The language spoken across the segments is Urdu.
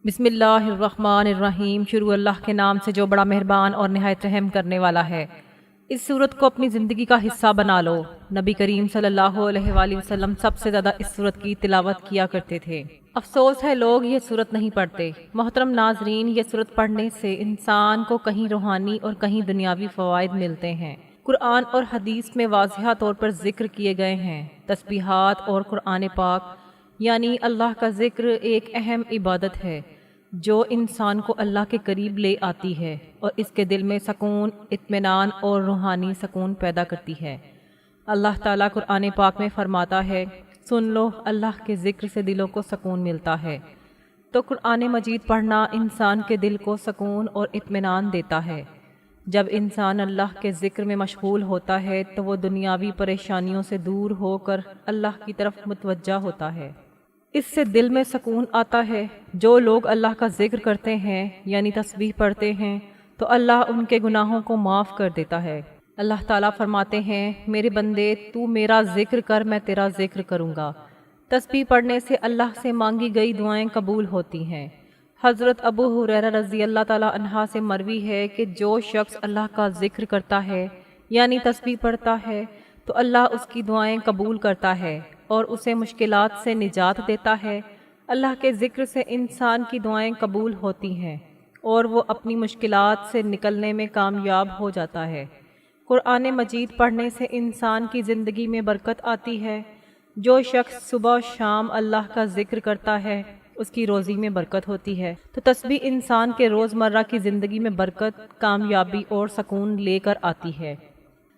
بسم اللہ الرحمن الرحیم۔ شروع اللہ کے نام سے جو بڑا مہربان اور نہایت رحم کرنے والا ہے۔ اس صورت کو اپنی زندگی کا حصہ بنا لو۔ نبی کریم صلی اللہ علیہ وآلہ وسلم سب سے زیادہ اس صورت کی تلاوت کیا کرتے تھے۔ افسوس ہے لوگ یہ صورت نہیں پڑھتے۔ محترم ناظرین، یہ صورت پڑھنے سے انسان کو کہیں روحانی اور کہیں دنیاوی فوائد ملتے ہیں۔ قرآن اور حدیث میں واضح طور پر ذکر کیے گئے ہیں۔ تسبیحات اور قرآن پاک یعنی اللہ کا ذکر ایک اہم عبادت ہے جو انسان کو اللہ کے قریب لے آتی ہے اور اس کے دل میں سکون، اطمینان اور روحانی سکون پیدا کرتی ہے۔ اللہ تعالیٰ قرآن پاک میں فرماتا ہے، سن لو، اللہ کے ذکر سے دلوں کو سکون ملتا ہے۔ تو قرآن مجید پڑھنا انسان کے دل کو سکون اور اطمینان دیتا ہے۔ جب انسان اللہ کے ذکر میں مشغول ہوتا ہے تو وہ دنیاوی پریشانیوں سے دور ہو کر اللہ کی طرف متوجہ ہوتا ہے۔ اس سے دل میں سکون آتا ہے۔ جو لوگ اللہ کا ذکر کرتے ہیں یعنی تسبیح پڑھتے ہیں تو اللہ ان کے گناہوں کو معاف کر دیتا ہے۔ اللہ تعالیٰ فرماتے ہیں، میرے بندے تو میرا ذکر کر، میں تیرا ذکر کروں گا۔ تسبیح پڑھنے سے اللہ سے مانگی گئی دعائیں قبول ہوتی ہیں۔ حضرت ابو ہریرہ رضی اللہ تعالیٰ عنہ سے مروی ہے کہ جو شخص اللہ کا ذکر کرتا ہے یعنی تسبیح پڑھتا ہے تو اللہ اس کی دعائیں قبول کرتا ہے اور اسے مشکلات سے نجات دیتا ہے۔ اللہ کے ذکر سے انسان کی دعائیں قبول ہوتی ہیں اور وہ اپنی مشکلات سے نکلنے میں کامیاب ہو جاتا ہے۔ قرآن مجید پڑھنے سے انسان کی زندگی میں برکت آتی ہے۔ جو شخص صبح و شام اللہ کا ذکر کرتا ہے اس کی روزی میں برکت ہوتی ہے۔ تو تسبیح انسان کے روزمرہ کی زندگی میں برکت، کامیابی اور سکون لے کر آتی ہے۔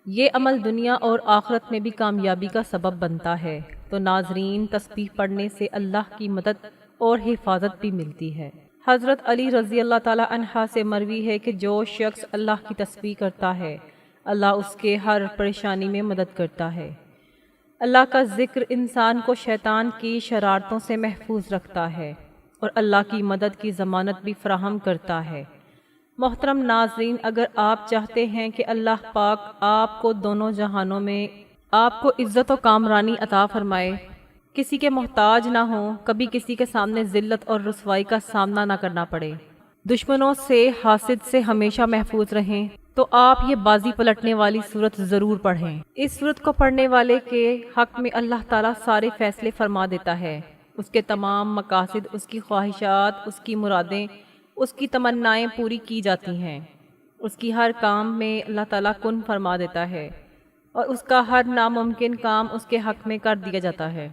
یہ عمل دنیا اور آخرت میں بھی کامیابی کا سبب بنتا ہے۔ تو ناظرین، تسبیح پڑھنے سے اللہ کی مدد اور حفاظت بھی ملتی ہے۔ حضرت علی رضی اللہ تعالیٰ عنہ سے مروی ہے کہ جو شخص اللہ کی تسبیح کرتا ہے اللہ اس کے ہر پریشانی میں مدد کرتا ہے۔ اللہ کا ذکر انسان کو شیطان کی شرارتوں سے محفوظ رکھتا ہے اور اللہ کی مدد کی ضمانت بھی فراہم کرتا ہے۔ محترم ناظرین، اگر آپ چاہتے ہیں کہ اللہ پاک آپ کو دونوں جہانوں میں آپ کو عزت و کامرانی عطا فرمائے، کسی کے محتاج نہ ہوں، کبھی کسی کے سامنے ذلت اور رسوائی کا سامنا نہ کرنا پڑے، دشمنوں سے، حاسد سے ہمیشہ محفوظ رہیں، تو آپ یہ بازی پلٹنے والی صورت ضرور پڑھیں۔ اس صورت کو پڑھنے والے کے حق میں اللہ تعالیٰ سارے فیصلے فرما دیتا ہے۔ اس کے تمام مقاصد، اس کی خواہشات، اس کی مرادیں، اس کی تمنائیں پوری کی جاتی ہیں۔ اس کی ہر کام میں اللہ تعالیٰ کن فرما دیتا ہے اور اس کا ہر ناممکن کام اس کے حق میں کر دیا جاتا ہے۔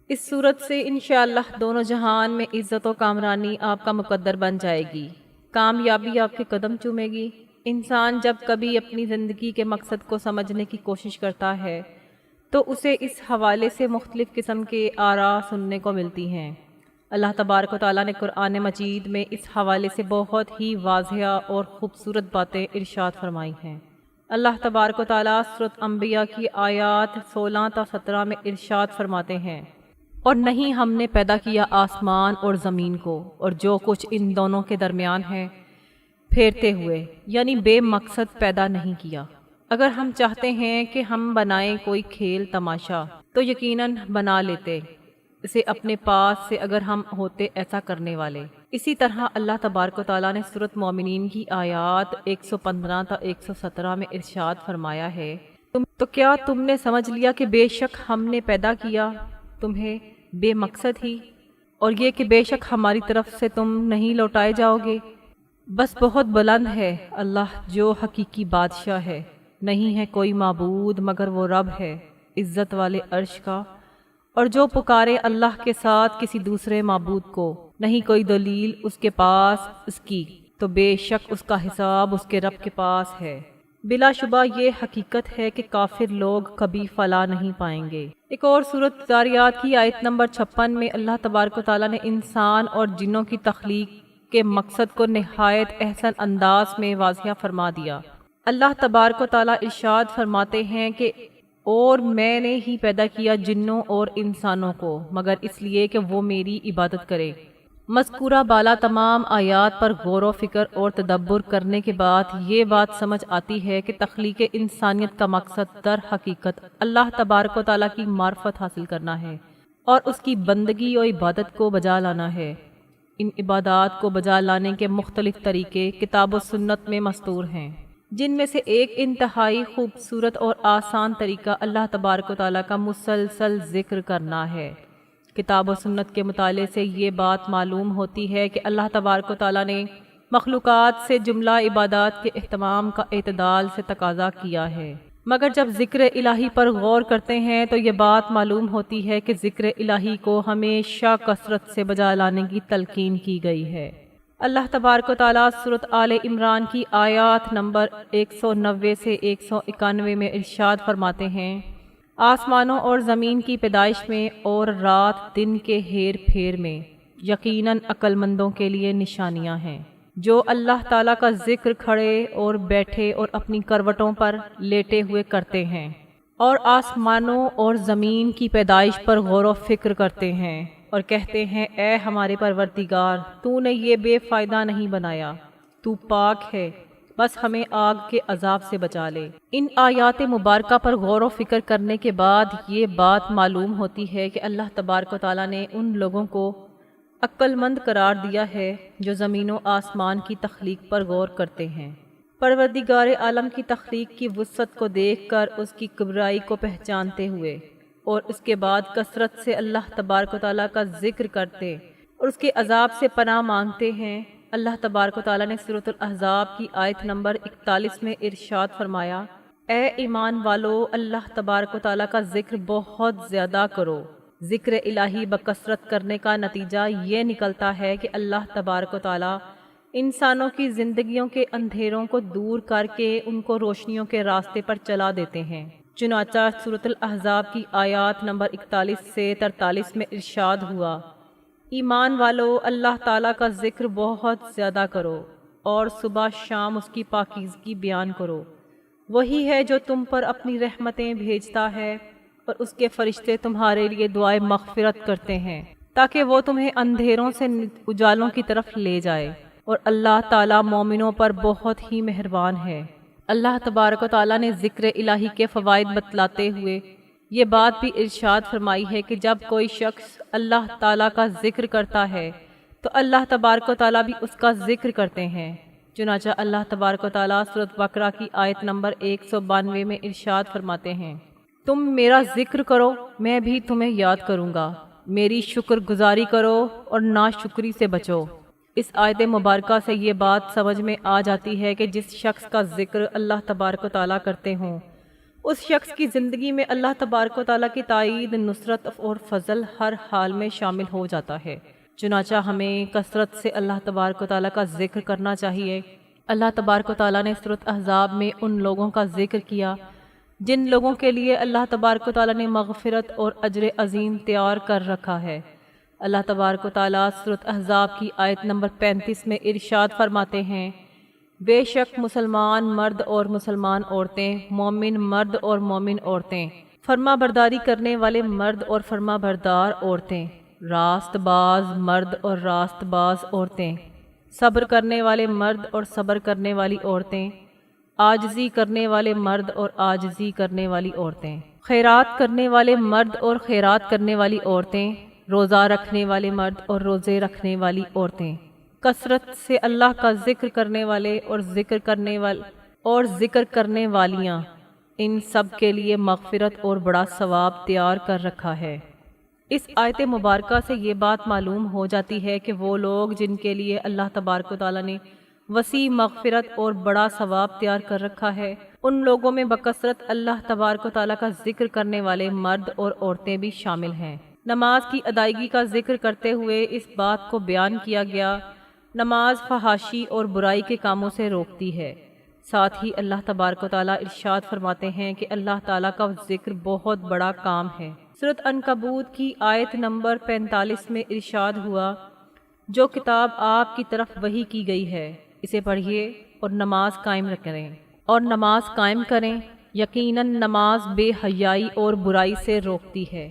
اس صورت سے انشاءاللہ دونوں جہان میں عزت و کامرانی آپ کا مقدر بن جائے گی، کامیابی آپ کے قدم چومے گی۔ انسان جب کبھی اپنی زندگی کے مقصد کو سمجھنے کی کوشش کرتا ہے تو اسے اس حوالے سے مختلف قسم کے آراء سننے کو ملتی ہیں۔ اللہ تبارک و تعالیٰ نے قرآن مجید میں اس حوالے سے بہت ہی واضح اور خوبصورت باتیں ارشاد فرمائی ہیں۔ اللہ تبارک و تعالیٰ سورۃ انبیاء کی آیات 16 تا 17 میں ارشاد فرماتے ہیں، اور نہیں ہم نے پیدا کیا آسمان اور زمین کو اور جو کچھ ان دونوں کے درمیان ہے پھیرتے ہوئے، یعنی بے مقصد پیدا نہیں کیا۔ اگر ہم چاہتے ہیں کہ ہم بنائیں کوئی کھیل تماشا تو یقیناً بنا لیتے اسے اپنے پاس سے اگر ہم ہوتے ایسا کرنے والے۔ اسی طرح اللہ تبارک و تعالیٰ نے سورۃ مومنین کی آیات 115 تا 117 میں ارشاد فرمایا ہے، تو کیا تم نے سمجھ لیا کہ بے شک ہم نے پیدا کیا تمہیں بے مقصد ہی، اور یہ کہ بے شک ہماری طرف سے تم نہیں لوٹائے جاؤ گے؟ بس بہت بلند ہے اللہ جو حقیقی بادشاہ ہے، نہیں ہے کوئی معبود مگر وہ رب ہے عزت والے عرش کا، اور جو پکارے اللہ کے ساتھ کسی دوسرے معبود کو، نہیں کوئی دلیل اس کے پاس اس کی، تو بے شک اس کا حساب اس کے رب کے پاس ہے۔ بلا شبہ یہ حقیقت ہے کہ کافر لوگ کبھی فلاح نہیں پائیں گے۔ ایک اور سورۃ ذاریات کی آیت نمبر 56 میں اللہ تبارک و تعالیٰ نے انسان اور جنوں کی تخلیق کے مقصد کو نہایت احسن انداز میں واضح فرما دیا۔ اللہ تبارک و تعالیٰ ارشاد فرماتے ہیں کہ اور میں نے ہی پیدا کیا جنوں اور انسانوں کو مگر اس لیے کہ وہ میری عبادت کرے۔ مذکورہ بالا تمام آیات پر غور و فکر اور تدبر کرنے کے بعد یہ بات سمجھ آتی ہے کہ تخلیق انسانیت کا مقصد در حقیقت اللہ تبارک و تعالیٰ کی معرفت حاصل کرنا ہے اور اس کی بندگی و عبادت کو بجا لانا ہے۔ ان عبادات کو بجا لانے کے مختلف طریقے کتاب و سنت میں مستور ہیں، جن میں سے ایک انتہائی خوبصورت اور آسان طریقہ اللہ تبارک و تعالیٰ کا مسلسل ذکر کرنا ہے۔ کتاب و سنت کے مطالعے سے یہ بات معلوم ہوتی ہے کہ اللہ تبارک و تعالیٰ نے مخلوقات سے جملہ عبادات کے اہتمام کا اعتدال سے تقاضا کیا ہے، مگر جب ذکر الہی پر غور کرتے ہیں تو یہ بات معلوم ہوتی ہے کہ ذکر الہی کو ہمیشہ کثرت سے بجا لانے کی تلقین کی گئی ہے۔ اللہ تبارک و تعالیٰ سورۃ آل عمران کی آیات نمبر 190 سے 191 میں ارشاد فرماتے ہیں، آسمانوں اور زمین کی پیدائش میں اور رات دن کے ہیر پھیر میں یقیناً عقل مندوں کے لیے نشانیاں ہیں، جو اللہ تعالیٰ کا ذکر کھڑے اور بیٹھے اور اپنی کروٹوں پر لیٹے ہوئے کرتے ہیں، اور آسمانوں اور زمین کی پیدائش پر غور و فکر کرتے ہیں اور کہتے ہیں، اے ہمارے پروردگار، تو نے یہ بے فائدہ نہیں بنایا، تو پاک ہے، بس ہمیں آگ کے عذاب سے بچا لے۔ ان آیات مبارکہ پر غور و فکر کرنے کے بعد یہ بات معلوم ہوتی ہے کہ اللہ تبارک و تعالیٰ نے ان لوگوں کو عقل مند قرار دیا ہے جو زمین و آسمان کی تخلیق پر غور کرتے ہیں۔ پروردگار عالم کی تخلیق کی وسعت کو دیکھ کر اس کی کبریائی کو پہچانتے ہوئے اور اس کے بعد کثرت سے اللہ تبارک و تعالیٰ کا ذکر کرتے اور اس کے عذاب سے پناہ مانگتے ہیں، اللہ تبارک و تعالیٰ نے سورۃ الاحزاب کی آیت نمبر 41 میں ارشاد فرمایا، اے ایمان والو، اللہ تبارک و تعالیٰ کا ذکر بہت زیادہ کرو۔ ذکر الہی بکثرت کرنے کا نتیجہ یہ نکلتا ہے کہ اللہ تبارک و تعالیٰ انسانوں کی زندگیوں کے اندھیروں کو دور کر کے ان کو روشنیوں کے راستے پر چلا دیتے ہیں۔ چنانچہ سورۃ الاحزاب کی آیات نمبر 41 سے 43 میں ارشاد ہوا، ایمان والو، اللہ تعالیٰ کا ذکر بہت زیادہ کرو اور صبح شام اس کی پاکیزگی بیان کرو۔ وہی ہے جو تم پر اپنی رحمتیں بھیجتا ہے اور اس کے فرشتے تمہارے لیے دعائے مغفرت کرتے ہیں تاکہ وہ تمہیں اندھیروں سے اجالوں کی طرف لے جائے، اور اللہ تعالیٰ مومنوں پر بہت ہی مہربان ہے۔ اللہ تبارک و تعالیٰ نے ذکر الہی کے فوائد بتلاتے ہوئے یہ بات بھی ارشاد فرمائی ہے کہ جب کوئی شخص اللہ تعالیٰ کا ذکر کرتا ہے تو اللہ تبارک و تعالیٰ بھی اس کا ذکر کرتے ہیں۔ چنانچہ اللہ تبارک و تعالیٰ سورۃ بقرہ کی آیت نمبر 192 میں ارشاد فرماتے ہیں، تم میرا ذکر کرو، میں بھی تمہیں یاد کروں گا، میری شکر گزاری کرو اور ناشکری سے بچو۔ اس آیت مبارکہ سے یہ بات سمجھ میں آ جاتی ہے کہ جس شخص کا ذکر اللہ تبارک و تعالیٰ کرتے ہوں اس شخص کی زندگی میں اللہ تبارک و تعالیٰ کی تائید، نصرت اور فضل ہر حال میں شامل ہو جاتا ہے۔ چنانچہ ہمیں کثرت سے اللہ تبارک و تعالیٰ کا ذکر کرنا چاہیے۔ اللہ تبارک و تعالیٰ نے سورۃ احزاب میں ان لوگوں کا ذکر کیا جن لوگوں کے لیے اللہ تبارک و تعالیٰ نے مغفرت اور اجر عظیم تیار کر رکھا ہے۔ اللہ تبارک و تعالیٰ سورۃ احزاب کی آیت نمبر 35 میں ارشاد فرماتے ہیں، بے شک مسلمان مرد اور مسلمان عورتیں، مومن مرد اور مومن عورتیں، فرما برداری کرنے والے مرد اور فرما بردار عورتیں، راست باز مرد اور راست باز عورتیں، صبر کرنے والے مرد اور صبر کرنے والی عورتیں، عاجزی کرنے والے مرد اور عاجزی کرنے والی عورتیں، خیرات کرنے والے مرد اور خیرات کرنے والی عورتیں، روزہ رکھنے والے مرد اور روزے رکھنے والی عورتیں، کثرت سے اللہ کا ذکر کرنے والے اور ذکر کرنے والیاں، ان سب کے لیے مغفرت اور بڑا ثواب تیار کر رکھا ہے۔ اس آیت مبارکہ سے یہ بات معلوم ہو جاتی ہے کہ وہ لوگ جن کے لیے اللہ تبارک و تعالیٰ نے وسیع مغفرت اور بڑا ثواب تیار کر رکھا ہے، ان لوگوں میں بکثرت اللہ تبارک و تعالیٰ کا ذکر کرنے والے مرد اور عورتیں بھی شامل ہیں۔ نماز کی ادائیگی کا ذکر کرتے ہوئے اس بات کو بیان کیا گیا، نماز فحاشی اور برائی کے کاموں سے روکتی ہے۔ ساتھ ہی اللہ تبارک و تعالیٰ ارشاد فرماتے ہیں کہ اللہ تعالیٰ کا ذکر بہت بڑا کام ہے۔ سورۃ عنکبوت کی آیت نمبر 45 میں ارشاد ہوا، جو کتاب آپ کی طرف وحی کی گئی ہے اسے پڑھیے اور نماز قائم کریں، یقیناً نماز بے حیائی اور برائی سے روکتی ہے۔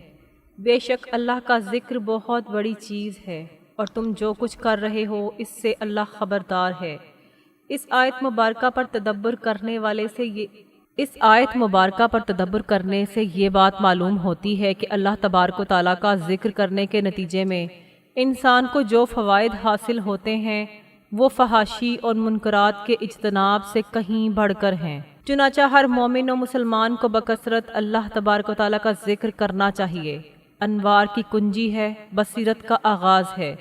بے شک اللہ کا ذکر بہت بڑی چیز ہے اور تم جو کچھ کر رہے ہو اس سے اللہ خبردار ہے۔ اس آیت مبارکہ پر تدبر کرنے سے یہ بات معلوم ہوتی ہے کہ اللہ تبارک و تعالیٰ کا ذکر کرنے کے نتیجے میں انسان کو جو فوائد حاصل ہوتے ہیں وہ فحاشی اور منکرات کے اجتناب سے کہیں بڑھ کر ہیں۔ چنانچہ ہر مومن و مسلمان کو بکثرت اللہ تبارک و تعالیٰ کا ذکر کرنا چاہیے۔ انوار کی کنجی ہے، بصیرت کا آغاز ہے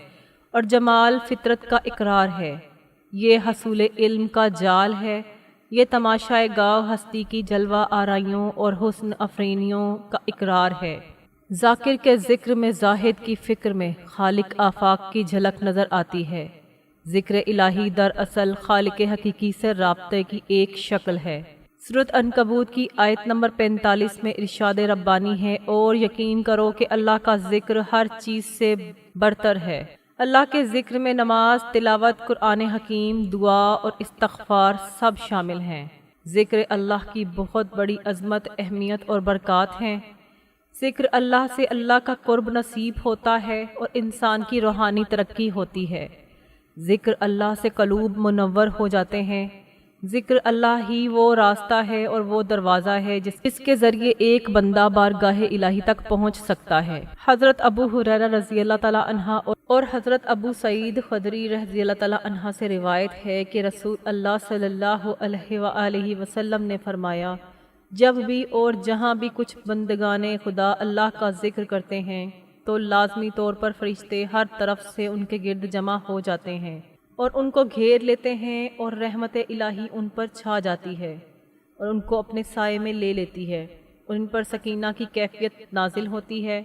اور جمال فطرت کا اقرار ہے۔ یہ حصول علم کا جال ہے، یہ تماشائے گاؤ ہستی کی جلوہ آرائیوں اور حسن افرینیوں کا اقرار ہے۔ ذاکر کے ذکر میں زاہد کی فکر میں خالق آفاق کی جھلک نظر آتی ہے۔ ذکر الہی دراصل خالق حقیقی سے رابطے کی ایک شکل ہے۔ سورۃ عنکبوت کی آیت نمبر 45 میں ارشاد ربانی ہے، اور یقین کرو کہ اللہ کا ذکر ہر چیز سے برتر ہے۔ اللہ کے ذکر میں نماز، تلاوت، قرآن حکیم، دعا اور استغفار سب شامل ہیں۔ ذکر اللہ کی بہت بڑی عظمت، اہمیت اور برکات ہیں۔ ذکر اللہ سے اللہ کا قرب نصیب ہوتا ہے اور انسان کی روحانی ترقی ہوتی ہے۔ ذکر اللہ سے قلوب منور ہو جاتے ہیں۔ ذکر اللہ ہی وہ راستہ ہے اور وہ دروازہ ہے جس کے ذریعے ایک بندہ بارگاہ الہی تک پہنچ سکتا ہے۔ حضرت ابو ہریرہ رضی اللہ تعالیٰ عنہ اور حضرت ابو سعید خدری رضی اللہ تعالیٰ عنہ سے روایت ہے کہ رسول اللہ صلی اللہ علیہ وآلہ وسلم نے فرمایا، جب بھی اور جہاں بھی کچھ بندگان خدا اللہ کا ذکر کرتے ہیں تو لازمی طور پر فرشتے ہر طرف سے ان کے گرد جمع ہو جاتے ہیں اور ان کو گھیر لیتے ہیں، اور رحمت الہی ان پر چھا جاتی ہے اور ان کو اپنے سائے میں لے لیتی ہے، اور ان پر سکینہ کی کیفیت نازل ہوتی ہے،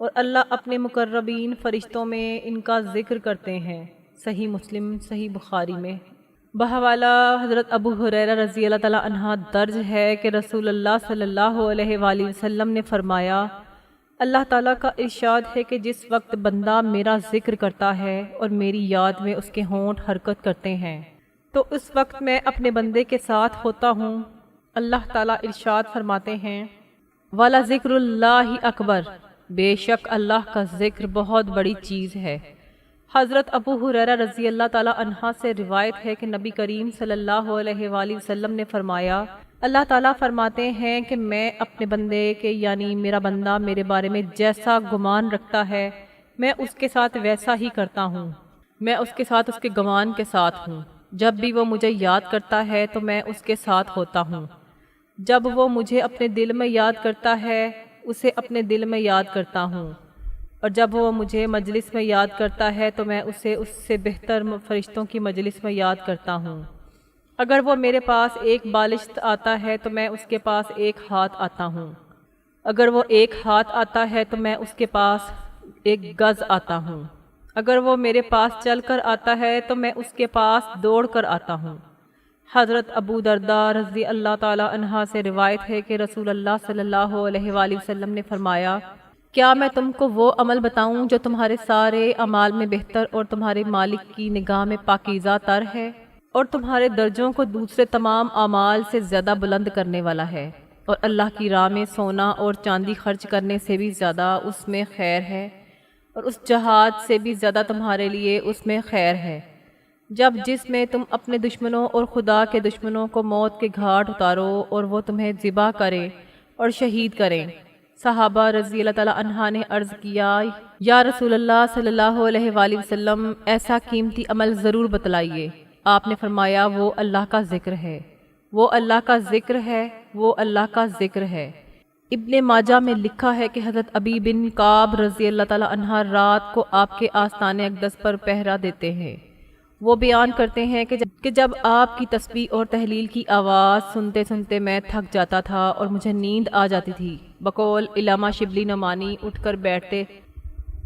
اور اللہ اپنے مقربین فرشتوں میں ان کا ذکر کرتے ہیں۔ صحیح مسلم، صحیح بخاری میں بحوالہ حضرت ابو ہریرہ رضی اللہ تعالیٰ عنہ درج ہے کہ رسول اللہ صلی اللہ علیہ وآلہ وسلم نے فرمایا، اللہ تعالیٰ کا ارشاد ہے کہ جس وقت بندہ میرا ذکر کرتا ہے اور میری یاد میں اس کے ہونٹ حرکت کرتے ہیں تو اس وقت میں اپنے بندے کے ساتھ ہوتا ہوں۔ اللہ تعالیٰ ارشاد فرماتے ہیں، وَلَذِكْرُ اللَّهِ أَكْبَرُ، بے شک اللہ کا ذکر بہت بڑی چیز ہے۔ حضرت ابو ہریرہ رضی اللہ تعالیٰ عنہ سے روایت ہے کہ نبی کریم صلی اللہ علیہ وآلہ وسلم نے فرمایا، اللہ تعالیٰ فرماتے ہیں کہ میں اپنے بندے کے یعنی میرا بندہ میرے بارے میں جیسا گمان رکھتا ہے میں اس کے ساتھ ویسا ہی کرتا ہوں، میں اس کے ساتھ اس کے گمان کے ساتھ ہوں۔ جب بھی وہ مجھے یاد کرتا ہے تو میں اس کے ساتھ ہوتا ہوں، جب وہ مجھے اپنے دل میں یاد کرتا ہے اسے اپنے دل میں یاد کرتا ہوں، اور جب وہ مجھے مجلس میں یاد کرتا ہے تو میں اسے اس سے بہتر فرشتوں کی مجلس میں یاد کرتا ہوں۔ اگر وہ میرے پاس ایک بالشت آتا ہے تو میں اس کے پاس ایک ہاتھ آتا ہوں، اگر وہ ایک ہاتھ آتا ہے تو میں اس کے پاس ایک گز آتا ہوں، اگر وہ میرے پاس چل کر آتا ہے تو میں اس کے پاس دوڑ کر آتا ہوں۔ حضرت ابو درداء رضی اللہ تعالی عنہ سے روایت ہے کہ رسول اللہ صلی اللہ علیہ وآلہ وسلم نے فرمایا، کیا میں تم کو وہ عمل بتاؤں جو تمہارے سارے اعمال میں بہتر اور تمہارے مالک کی نگاہ میں پاکیزہ تر ہے، اور تمہارے درجوں کو دوسرے تمام اعمال سے زیادہ بلند کرنے والا ہے، اور اللہ کی راہ میں سونا اور چاندی خرچ کرنے سے بھی زیادہ اس میں خیر ہے، اور اس جہاد سے بھی زیادہ تمہارے لیے اس میں خیر ہے، جس میں تم اپنے دشمنوں اور خدا کے دشمنوں کو موت کے گھاٹ اتارو اور وہ تمہیں ذبح کریں اور شہید کریں۔ صحابہ رضی اللہ تعالیٰ عنہ نے عرض کیا، یا رسول اللہ صلی اللہ علیہ وآلہ وسلم، ایسا قیمتی عمل ضرور بتلائیے۔ آپ نے فرمایا، وہ اللہ کا ذکر ہے، وہ اللہ کا ذکر ہے، وہ اللہ کا ذکر ہے۔ ابن ماجہ میں لکھا ہے کہ حضرت ابی بن کعب رضی اللہ تعالیٰ عنہ رات کو آپ کے آستان اقدس پر پہرا دیتے ہیں۔ وہ بیان کرتے ہیں کہ جب آپ کی تسبیح اور تحلیل کی آواز سنتے سنتے میں تھک جاتا تھا اور مجھے نیند آ جاتی تھی، بقول علامہ شبلی نعمانی اٹھ کر بیٹھتے،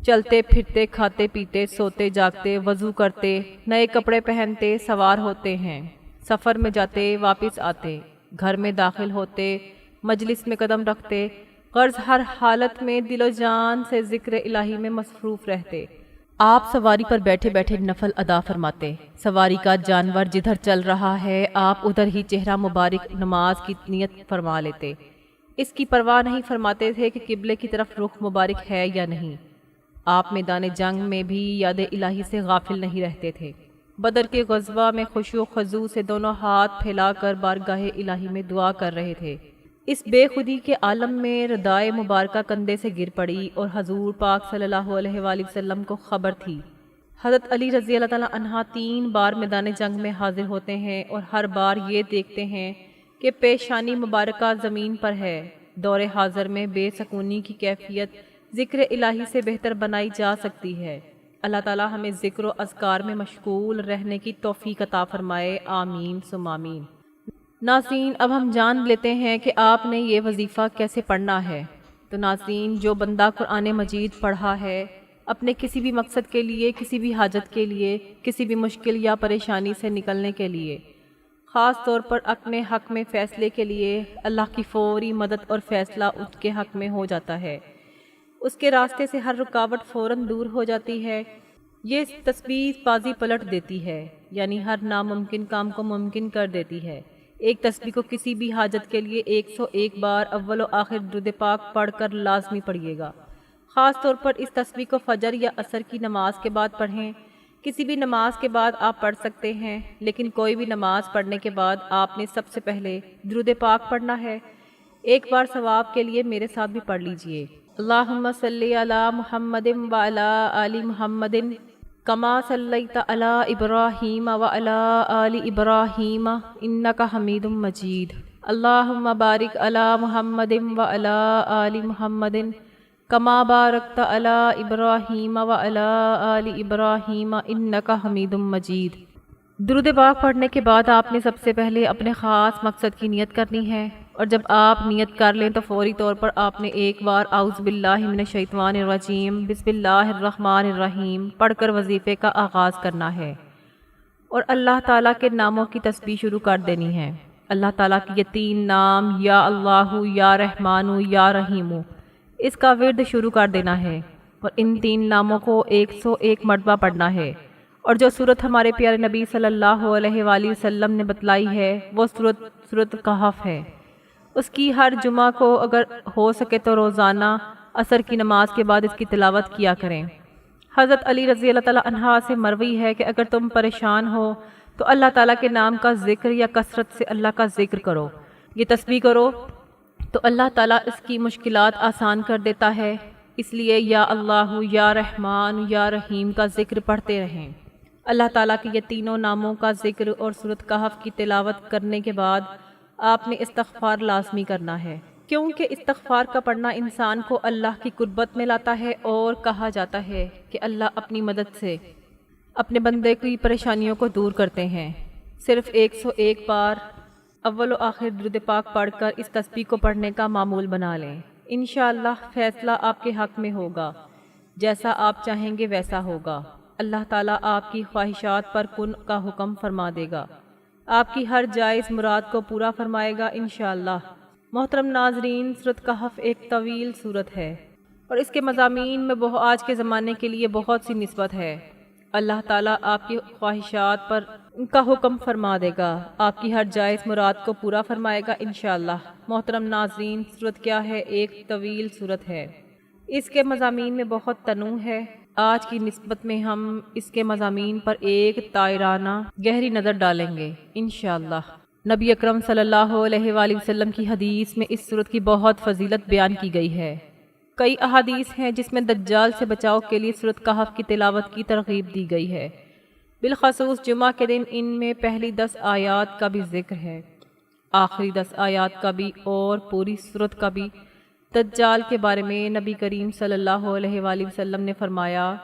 چلتے پھرتے، کھاتے پیتے، سوتے جاگتے، وضو کرتے، نئے کپڑے پہنتے، سوار ہوتے ہیں، سفر میں جاتے، واپس آتے، گھر میں داخل ہوتے، مجلس میں قدم رکھتے، غرض ہر حالت میں دل و جان سے ذکر الہی میں مصروف رہتے۔ آپ سواری پر بیٹھے بیٹھے نفل ادا فرماتے، سواری کا جانور جدھر چل رہا ہے آپ ادھر ہی چہرہ مبارک نماز کی نیت فرما لیتے، اس کی پرواہ نہیں فرماتے تھے کہ قبلے کی طرف رخ مبارک ہے یا نہیں۔ آپ میدان جنگ میں بھی یاد الہی سے غافل نہیں رہتے تھے۔ بدر کے غزوہ میں خشوع و خضوع سے دونوں ہاتھ پھیلا کر بارگاہ الہی میں دعا کر رہے تھے۔ اس بے خودی کے عالم میں ردائے مبارکہ کندھے سے گر پڑی اور حضور پاک صلی اللہ علیہ وآلہ وسلم کو خبر تھی۔ حضرت علی رضی اللہ تعالیٰ عنہ 3 بار میدان جنگ میں حاضر ہوتے ہیں اور ہر بار یہ دیکھتے ہیں کہ پیشانی مبارکہ زمین پر ہے۔ دور حاضر میں بے سکونی کی کیفیت ذکر الہی سے بہتر بنائی جا سکتی ہے۔ اللہ تعالیٰ ہمیں ذکر و اذکار میں مشغول رہنے کی توفیق عطا فرمائے، آمین ثم آمین۔ ناظرین، اب ہم جان لیتے ہیں کہ آپ نے یہ وظیفہ کیسے پڑھنا ہے۔ تو ناظرین، جو بندہ قرآن مجید پڑھا ہے اپنے کسی بھی مقصد کے لیے، کسی بھی حاجت کے لیے، کسی بھی مشکل یا پریشانی سے نکلنے کے لیے، خاص طور پر اپنے حق میں فیصلے کے لیے، اللہ کی فوری مدد اور فیصلہ اس کے حق میں ہو جاتا ہے۔ اس کے راستے سے ہر رکاوٹ فوراً دور ہو جاتی ہے۔ یہ تسبیح بازی پلٹ دیتی ہے، یعنی ہر ناممکن کام کو ممکن کر دیتی ہے۔ ایک تسبیح کو کسی بھی حاجت کے لیے 101 بار اول و آخر درود پاک پڑھ کر لازمی پڑھیے گا۔ خاص طور پر اس تسبیح کو فجر یا عصر کی نماز کے بعد پڑھیں۔ کسی بھی نماز کے بعد آپ پڑھ سکتے ہیں، لیکن کوئی بھی نماز پڑھنے کے بعد آپ نے سب سے پہلے درود پاک پڑھنا ہے۔ ایک بار ثواب کے لیے میرے ساتھ بھی پڑھ لیجئے۔ اللہم صلی علی محمد وعلی آل محمد کما صلیت علی ابراہیم وعلی آل ابراہیم انک حمید مجید۔ اللہم بارک علی محمد وعلی آل محمد کما بارکت علی ابراہیم وعلی آل ابراہیم انک حمید مجید۔ درود پاک پڑھنے کے بعد آپ نے سب سے پہلے اپنے خاص مقصد کی نیت کرنی ہے، اور جب آپ نیت کر لیں تو فوری طور پر آپ نے ایک بار اعوذ باللہ من الشیطان الرجیم بسم اللہ الرحمن الرحیم پڑھ کر وظیفے کا آغاز کرنا ہے، اور اللہ تعالیٰ کے ناموں کی تسبیح شروع کر دینی ہے۔ اللہ تعالیٰ کے یہ 3 نام یا اللہ، یا رحمان، یا رحیم، اس کا ورد شروع کر دینا ہے، اور ان 3 ناموں کو 101 مرتبہ پڑھنا ہے۔ اور جو صورت ہمارے پیارے نبی صلی اللہ علیہ وآلہ وسلم نے بتلائی ہے وہ سورۃ کہف ہے۔ اس کی ہر جمعہ کو اگر ہو سکے تو روزانہ عصر کی نماز کے بعد اس کی تلاوت کیا کریں۔ حضرت علی رضی اللہ تعالیٰ عنہ سے مروی ہے کہ اگر تم پریشان ہو تو اللہ تعالیٰ کے نام کا ذکر یا کثرت سے اللہ کا ذکر کرو، یہ تسبیح کرو تو اللہ تعالیٰ اس کی مشکلات آسان کر دیتا ہے۔ اس لیے یا اللہ، یا رحمان، یا رحیم کا ذکر پڑھتے رہیں۔ اللہ تعالیٰ کے یہ تینوں ناموں کا ذکر اور سورۃ کہف کی تلاوت کرنے کے بعد آپ نے استغفار لازمی کرنا ہے، کیونکہ استغفار کا پڑھنا انسان کو اللہ کی قربت میں لاتا ہے، اور کہا جاتا ہے کہ اللہ اپنی مدد سے اپنے بندے کی پریشانیوں کو دور کرتے ہیں۔ صرف 101 بار اول و آخر درود پاک پڑھ کر اس تسبیح کو پڑھنے کا معمول بنا لیں۔ انشاءاللہ فیصلہ آپ کے حق میں ہوگا، جیسا آپ چاہیں گے ویسا ہوگا۔ اللہ تعالیٰ آپ کی خواہشات پر کن کا حکم فرما دے گا، آپ کی ہر جائز مراد کو پورا فرمائے گا انشاءاللہ۔ محترم ناظرین، سورۃ کہف ایک طویل سورت ہے، اور اس کے مضامین میں آج کے زمانے کے لیے بہت سی نسبت ہے۔ اللہ تعالیٰ آپ کی خواہشات پر ان کا حکم فرما دے گا، آپ کی ہر جائز مراد کو پورا فرمائے گا انشاءاللہ۔ محترم ناظرین، سورت کیا ہے؟ ایک طویل سورت ہے، اس کے مضامین میں بہت تنوع ہے۔ آج کی نسبت میں ہم اس کے مضامین پر ایک طائرانہ گہری نظر ڈالیں گے انشاءاللہ۔ نبی اکرم صلی اللہ علیہ وآلہ وسلم کی حدیث میں اس سورت کی بہت فضیلت بیان کی گئی ہے۔ کئی احادیث ہیں جس میں دجال سے بچاؤ کے لیے سورۃ کہف کی تلاوت کی ترغیب دی گئی ہے۔ بالخصوص جمعہ کے دن ان میں پہلی 10 آیات کا بھی ذکر ہے، آخری 10 آیات کا بھی، اور پوری سورت کا بھی۔ دجال کے بارے میں نبی کریم صلی اللہ علیہ وآلہ وسلم نے فرمایا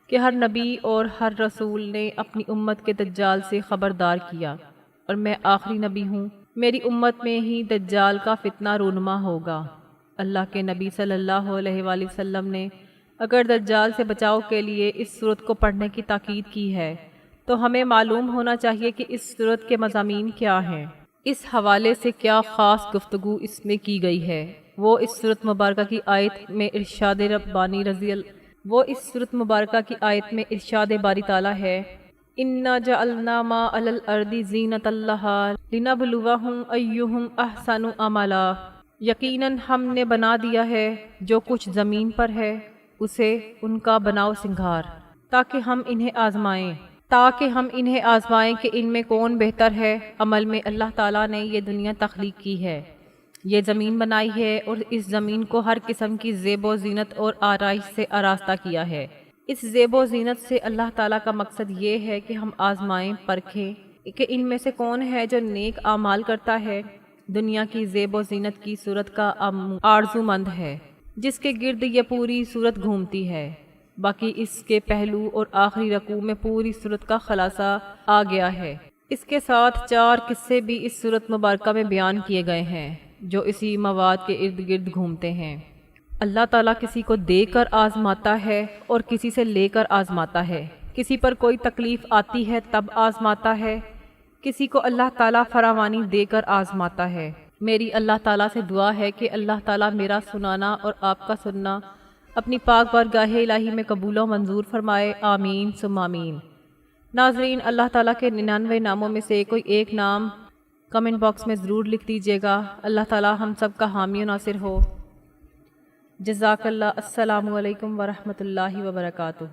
کہ ہر نبی اور ہر رسول نے اپنی امت کے دجال سے خبردار کیا، اور میں آخری نبی ہوں، میری امت میں ہی دجال کا فتنہ رونما ہوگا۔ اللہ کے نبی صلی اللہ علیہ وآلہ وسلم نے اگر دجال سے بچاؤ کے لیے اس سورت کو پڑھنے کی تاکید کی ہے تو ہمیں معلوم ہونا چاہیے کہ اس سورت کے مضامین کیا ہیں، اس حوالے سے کیا خاص گفتگو اس میں کی گئی ہے۔ وہ اس سورت مبارکہ کی آیت میں ارشاد باری تعالیٰ ہے، اِنَّا جَعَلْنَا مَا عَلَى الْأَرْضِ زِینَةً لَهَا لِنَبْلُوَهُمْ أَيُّهُمْ أَحْسَنُ عَمَلًا۔ یقیناً ہم نے بنا دیا ہے جو کچھ زمین پر ہے اسے ان کا بناؤ سنگھار، تاکہ ہم انہیں آزمائیں کہ ان میں کون بہتر ہے۔ عمل میں اللہ تعالیٰ نے یہ دنیا تخلیق کی ہے، یہ زمین بنائی ہے اور اس زمین کو ہر قسم کی زیب و زینت اور آرائش سے آراستہ کیا ہے۔ اس زیب و زینت سے اللہ تعالیٰ کا مقصد یہ ہے کہ ہم آزمائیں، پرکھیں کہ ان میں سے کون ہے جو نیک اعمال کرتا ہے، دنیا کی زیب و زینت کی صورت کا آرزو مند ہے جس کے گرد یہ پوری صورت گھومتی ہے۔ باقی اس کے پہلو اور آخری رکوع میں پوری صورت کا خلاصہ آ گیا ہے۔ اس کے ساتھ 4 قصے بھی اس صورت مبارکہ میں بیان کیے گئے ہیں جو اسی مواد کے ارد گرد گھومتے ہیں۔ اللہ تعالیٰ کسی کو دے کر آزماتا ہے اور کسی سے لے کر آزماتا ہے، کسی پر کوئی تکلیف آتی ہے تب آزماتا ہے، کسی کو اللہ تعالیٰ فراوانی دے کر آزماتا ہے۔ میری اللہ تعالیٰ سے دعا ہے کہ اللہ تعالیٰ میرا سنانا اور آپ کا سننا اپنی پاک بارگاہ الہی میں قبول و منظور فرمائے، آمین ثم آمین۔ ناظرین، اللہ تعالیٰ کے 99 ناموں میں سے کوئی ایک نام کمنٹ باکس میں ضرور لکھ دیجیے گا۔ اللہ تعالیٰ ہم سب کا حامی و ناصر ہو۔ جزاک اللہ۔ السلام علیکم ورحمۃ اللہ وبرکاتہ۔